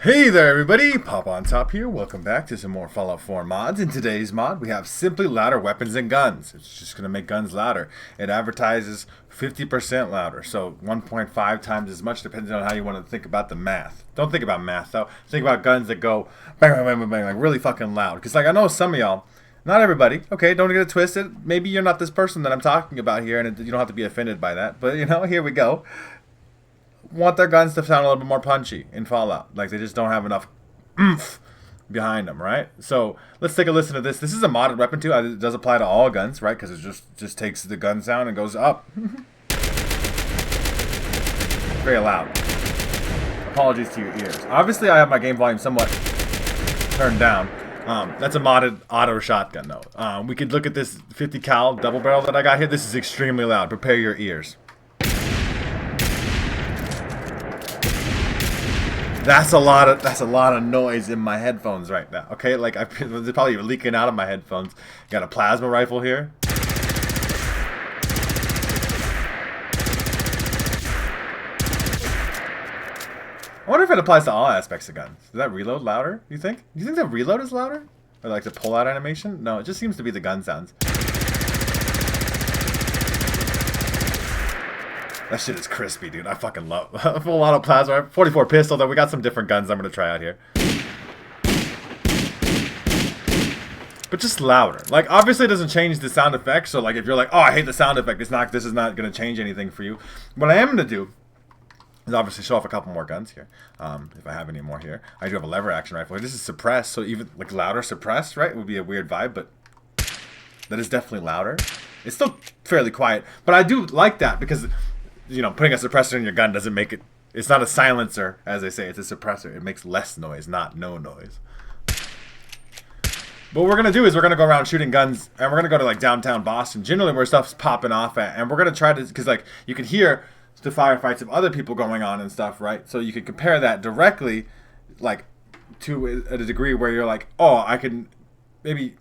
Hey there everybody, Pop on Top here. Welcome back to some more Fallout 4 mods. In today's mod, we have simply louder weapons and guns. It's just going to make guns louder. It advertises 50% louder, so 1.5 times as much depending on how you want to think about the math. Don't think about math though. Think about guns that go bang, bang, bang, bang, bang, like really fucking loud. Because like I know some of y'all, not everybody, okay, don't get it twisted. Maybe you're not this person that I'm talking about here and you don't have to be offended by that. But you know, here we go. Want their guns to sound a little bit more punchy in Fallout. Like they just don't have enough oomph behind them, right? So let's take a listen to this. This is a modded weapon too. It does apply to all guns, right? Because it just takes the gun sound and goes up. Very loud. Apologies to your ears. Obviously, I have my game volume somewhat turned down. That's a modded auto shotgun though. We could look at this 50 cal double barrel that I got here. This is extremely loud. Prepare your ears. That's a lot of noise in my headphones right now. Okay, like they're probably leaking out of my headphones. Got a plasma rifle here. I wonder if it applies to all aspects of guns. Does that reload louder? You think? Do you think the reload is louder? Or like the pull-out animation? No, it just seems to be the gun sounds. That shit is crispy, dude. I fucking love a full auto plasma. 44 pistol, though. We got some different guns I'm gonna try out here. But just louder. Like, obviously it doesn't change the sound effects. So, like, if you're like, oh, I hate the sound effect, this is not gonna change anything for you. What I am gonna do is obviously show off a couple more guns here. If I have any more here. I do have a lever action rifle. This is suppressed, so even, like, louder suppressed, right? It would be a weird vibe, but that is definitely louder. It's still fairly quiet. But I do like that because, you know, putting a suppressor in your gun doesn't make it... It's not a silencer, as they say. It's a suppressor. It makes less noise, not no noise. But what we're going to do is we're going to go around shooting guns, and we're going to go to, like, downtown Boston, generally where stuff's popping off at. And we're going to try to... Because, like, you can hear the firefights of other people going on and stuff, right? So you can compare that directly, like, to a degree where you're like, oh, I can maybe...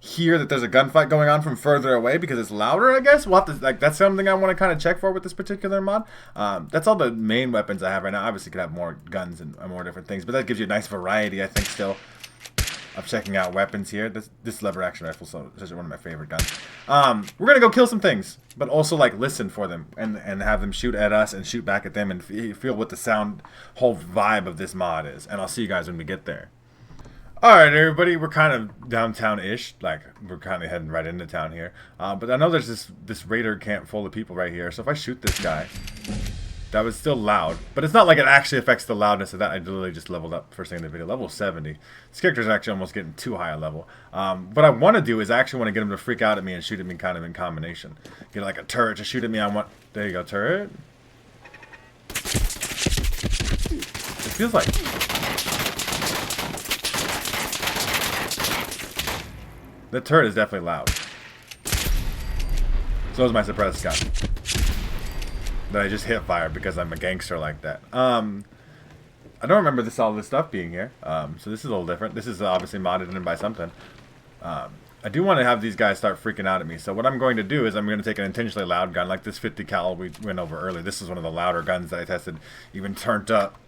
hear that there's a gunfight going on from further away because it's louder, I guess. We'll have to, like, that's something I want to kind of check for with this particular mod. That's all the main weapons I have right now. Obviously, you could have more guns and more different things, but that gives you a nice variety, I think, still, of checking out weapons here. This lever action rifle is one of my favorite guns. We're going to go kill some things, but also, like, listen for them and have them shoot at us and shoot back at them and feel what the whole vibe of this mod is. And I'll see you guys when we get there. Alright everybody, we're kind of downtown-ish, like we're kind of heading right into town here. But I know there's this raider camp full of people right here, so if I shoot this guy, that was still loud. But it's not like it actually affects the loudness of that. I literally just leveled up first thing in the video, level 70. This character's actually almost getting too high a level. What I want to do is I actually want to get him to freak out at me and shoot at me kind of in combination. Get like a turret to shoot at me. There you go, turret. It feels like... The turret is definitely loud. So is my suppressed gun. That I just hit fire because I'm a gangster like that. I don't remember all this stuff being here. So this is a little different. This is obviously modded in by something. I do want to have these guys start freaking out at me. So what I'm going to do is I'm going to take an intentionally loud gun like this 50 cal we went over earlier. This is one of the louder guns that I tested, even turned up.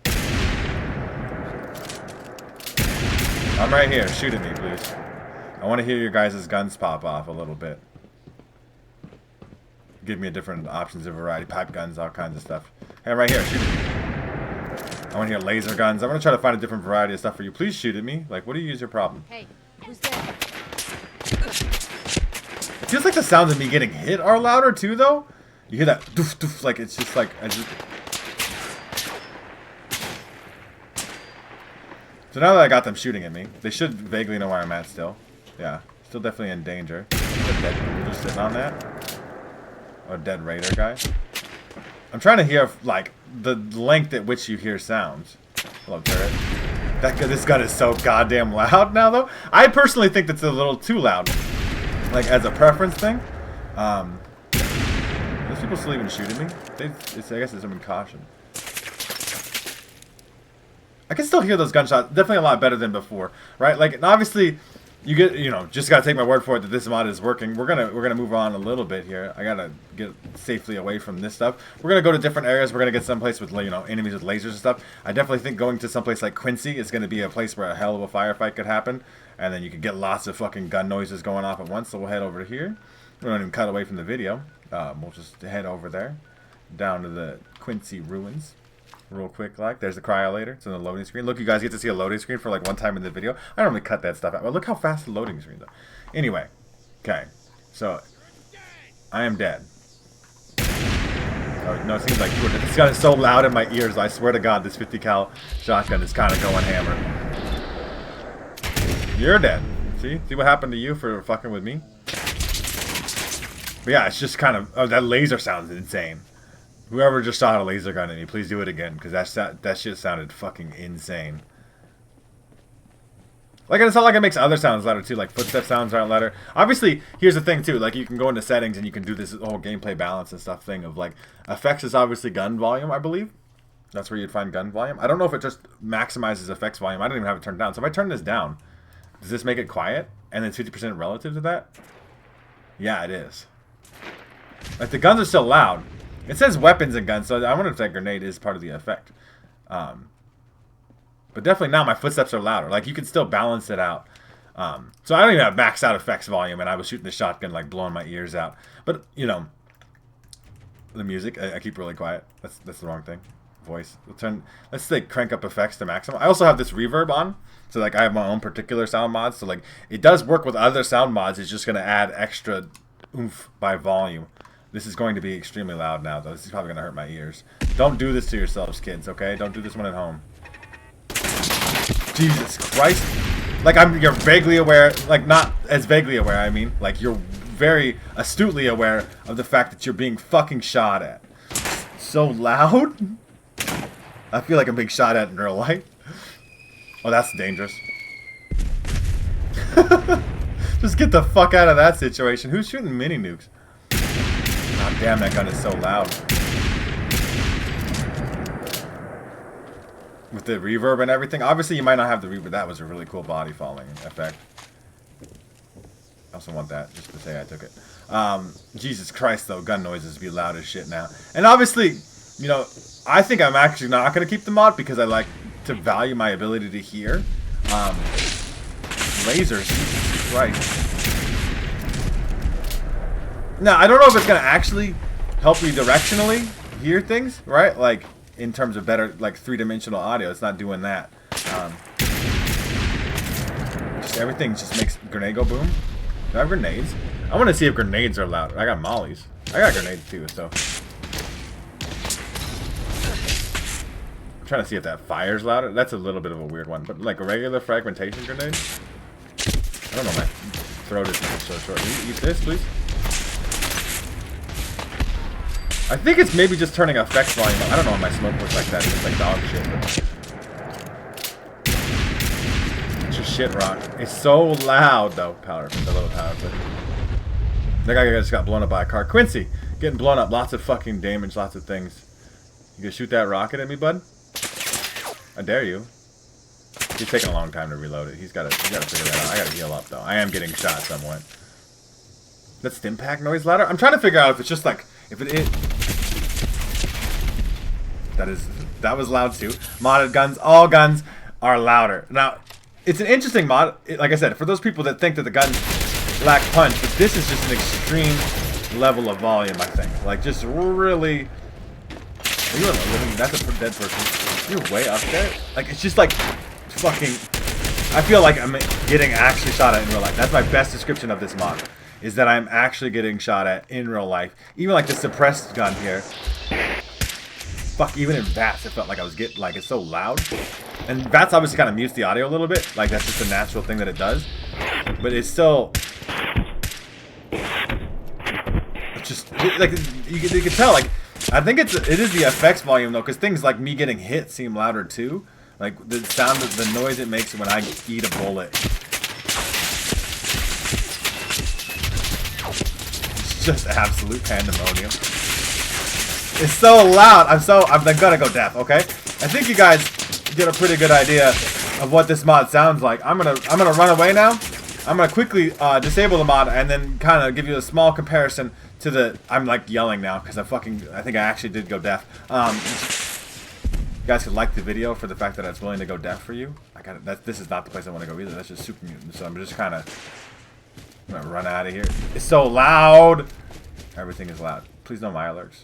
I'm right here. Shoot at me, please. I want to hear your guys' guns pop off a little bit. Give me a different options of variety. Pipe guns, all kinds of stuff. Hey, right here, shoot at me. I want to hear laser guns. I'm going to try to find a different variety of stuff for you. Please shoot at me. Like, what do you use your problem? Hey, who's there? It feels like the sounds of me getting hit are louder too, though. You hear that doof doof, like it's just like... So now that I got them shooting at me, they should vaguely know where I'm at still. Yeah, still definitely in danger. Just sitting on that. Or a dead raider guy. I'm trying to hear like the length at which you hear sounds. Hello, turret. This gun is so goddamn loud now, though. I personally think that's a little too loud. Like as a preference thing. Those people still even shooting me. I guess it's some caution. I can still hear those gunshots. Definitely a lot better than before, right? Like, and obviously, You get, just gotta take my word for it that this mod is working. We're gonna move on a little bit here. I gotta get safely away from this stuff. We're gonna go to different areas. We're gonna get someplace with, enemies with lasers and stuff. I definitely think going to someplace like Quincy is gonna be a place where a hell of a firefight could happen, and then you could get lots of fucking gun noises going off at once. So we'll head over here. We don't even cut away from the video. We'll just head over there, down to the Quincy ruins. Real quick, there's the cryolator. It's on the loading screen. Look, you guys get to see a loading screen for like one time in the video. I normally cut that stuff out, but look how fast the loading screens are. Anyway, okay, so I am dead. Oh no, it seems like this gun is so loud in my ears. I swear to God, this 50 cal shotgun is kind of going hammer. You're dead. See what happened to you for fucking with me? But yeah, it's just kind of. Oh, that laser sounds insane. Whoever just shot a laser gun at me, please do it again, because that shit sounded fucking insane. Like, it's not like it makes other sounds louder too, like footstep sounds aren't louder. Obviously, here's the thing too, like you can go into settings and you can do this whole gameplay balance and stuff thing of like, effects is obviously gun volume, I believe. That's where you'd find gun volume. I don't know if it just maximizes effects volume. I don't even have it turned down. So if I turn this down, does this make it quiet? And then 50% relative to that? Yeah, it is. Like, the guns are still loud. It says weapons and guns, so I wonder if that grenade is part of the effect. But definitely now my footsteps are louder. Like, you can still balance it out. So I don't even have maxed out effects volume, and I was shooting the shotgun, like, blowing my ears out. But, the music, I keep really quiet. That's the wrong thing. Voice. Let's say crank up effects to maximum. I also have this reverb on, so, like, I have my own particular sound mods. So, like, it does work with other sound mods. It's just going to add extra oomph by volume. This is going to be extremely loud now, though. This is probably going to hurt my ears. Don't do this to yourselves, kids, okay? Don't do this one at home. Jesus Christ. Like, you're vaguely aware, like, not as vaguely aware, I mean. Like, you're very astutely aware of the fact that you're being fucking shot at. So loud? I feel like I'm being shot at in real life. Oh, that's dangerous. Just get the fuck out of that situation. Who's shooting mini nukes? Oh, damn, that gun is so loud. With the reverb and everything. Obviously, you might not have the reverb. That was a really cool body falling effect. I also want that, just to say I took it. Jesus Christ, though. Gun noises be loud as shit now. And obviously, I think I'm actually not going to keep the mod because I like to value my ability to hear. Lasers. Jesus Christ. Now, I don't know if it's going to actually help you directionally hear things, right? Like, in terms of better, like, three-dimensional audio. It's not doing that. Just everything just makes grenade go boom. Do I have grenades? I want to see if grenades are louder. I got mollies. I got grenades, too, so. I'm trying to see if that fire's louder. That's a little bit of a weird one. But, like, a regular fragmentation grenade? I don't know, my throat is so short. Can you eat this, please? I think it's maybe just turning effects volume up. I don't know why my smoke looks like that. It's like dog shit. It's just shit rock. It's so loud, though. Power. It's a little power. That guy just got blown up by a car. Quincy, getting blown up. Lots of fucking damage. Lots of things. You gonna shoot that rocket at me, bud? I dare you. He's taking a long time to reload it. He's gotta figure that out. I gotta heal up, though. I am getting shot somewhat. That stim pack noise louder? I'm trying to figure out if it's just like... If it is... That was loud too. Modded guns, all guns are louder. Now, it's an interesting mod. Like I said, for those people that think that the guns lack punch, but this is just an extreme level of volume, I think. Like, just really... Are you living? That's a dead person. You're way up there? Like, it's just like fucking... I feel like I'm getting actually shot at in real life. That's my best description of this mod. Is that I'm actually getting shot at in real life. Even like the suppressed gun here. Fuck, even in VATS, it felt like I was getting, like, it's so loud. And VATS obviously kind of mutes the audio a little bit. Like, that's just a natural thing that it does. But it's still... It's just, like, you can tell, like, I think it is the effects volume, though, because things like me getting hit seem louder, too. Like, the sound of the noise it makes when I eat a bullet. It's just absolute pandemonium. It's so loud. I'm gonna go deaf, okay? I think you guys get a pretty good idea of what this mod sounds like. I'm gonna run away now. I'm gonna quickly disable the mod and then kind of give you a small comparison to the. I'm like yelling now because I think I actually did go deaf. You guys could like the video for the fact that it's willing to go deaf for you. This is not the place I want to go either. That's just super mutant. So I'm just kind of gonna run out of here. It's so loud. Everything is loud. Please no my alerts.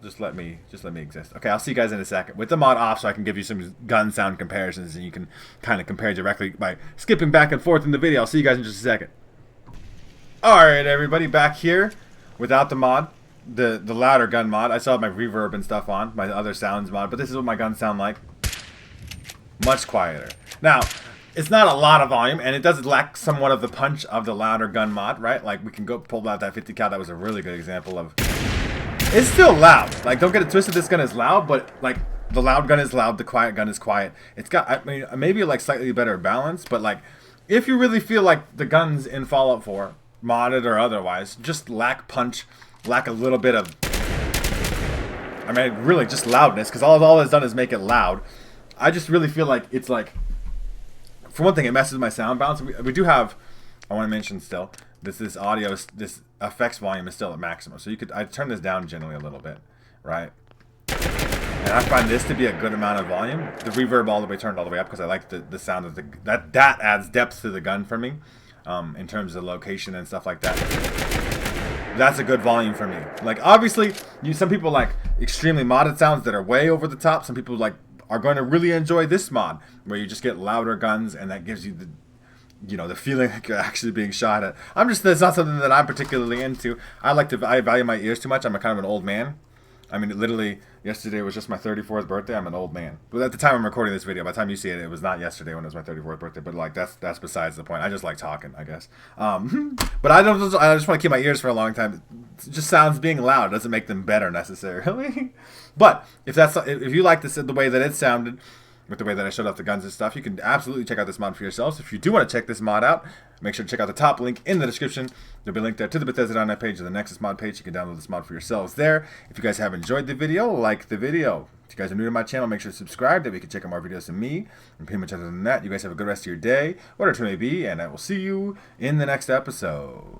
Just let me exist. Okay, I'll see you guys in a second with the mod off, so I can give you some gun sound comparisons, and you can kind of compare directly by skipping back and forth in the video. I'll see you guys in just a second. All right, everybody, back here without the mod. The louder gun mod. I still have my reverb and stuff on, my other sounds mod, but this is what my guns sound like. Much quieter. Now, it's not a lot of volume, and it does lack somewhat of the punch of the louder gun mod, right? Like, we can go pull out that 50 cal. That was a really good example of... It's still loud. Like, don't get it twisted, this gun is loud, but, like, the loud gun is loud, the quiet gun is quiet. It's got, I mean, maybe, like, slightly better balance, but, like, if you really feel like the guns in Fallout 4, modded or otherwise, just lack punch, lack a little bit of... I mean, really, just loudness, because all it's done is make it loud. I just really feel like it's, like... For one thing, it messes with my sound balance. We do have, I want to mention still, this audio, this effects volume is still at maximum. So I turn this down generally a little bit, right? And I find this to be a good amount of volume. The reverb all the way turned all the way up because I like the sound of that adds depth to the gun for me, in terms of location and stuff like that. That's a good volume for me. Like, obviously, some people like extremely modded sounds that are way over the top. Some people like are going to really enjoy this mod where you just get louder guns and that gives you the, you know, the feeling like you're actually being shot at. That's not something that I'm particularly into. I value my ears too much. I'm a kind of an old man. I mean, literally, yesterday was just my 34th birthday. I'm an old man. But at the time I'm recording this video, by the time you see it, it was not yesterday when it was my 34th birthday. But like, that's besides the point. I just like talking, I guess. But I just want to keep my ears for a long time. It just sounds being loud doesn't make them better necessarily. But if you like this the way that it sounded, with the way that I showed off the guns and stuff, you can absolutely check out this mod for yourselves. If you do want to check this mod out, make sure to check out the top link in the description. There'll be a link there to the Bethesda.net page and the Nexus mod page. You can download this mod for yourselves there. If you guys have enjoyed the video, like the video. If you guys are new to my channel, make sure to subscribe. That we can check out more videos of me. And pretty much other than that, you guys have a good rest of your day, whatever it may be, and I will see you in the next episode.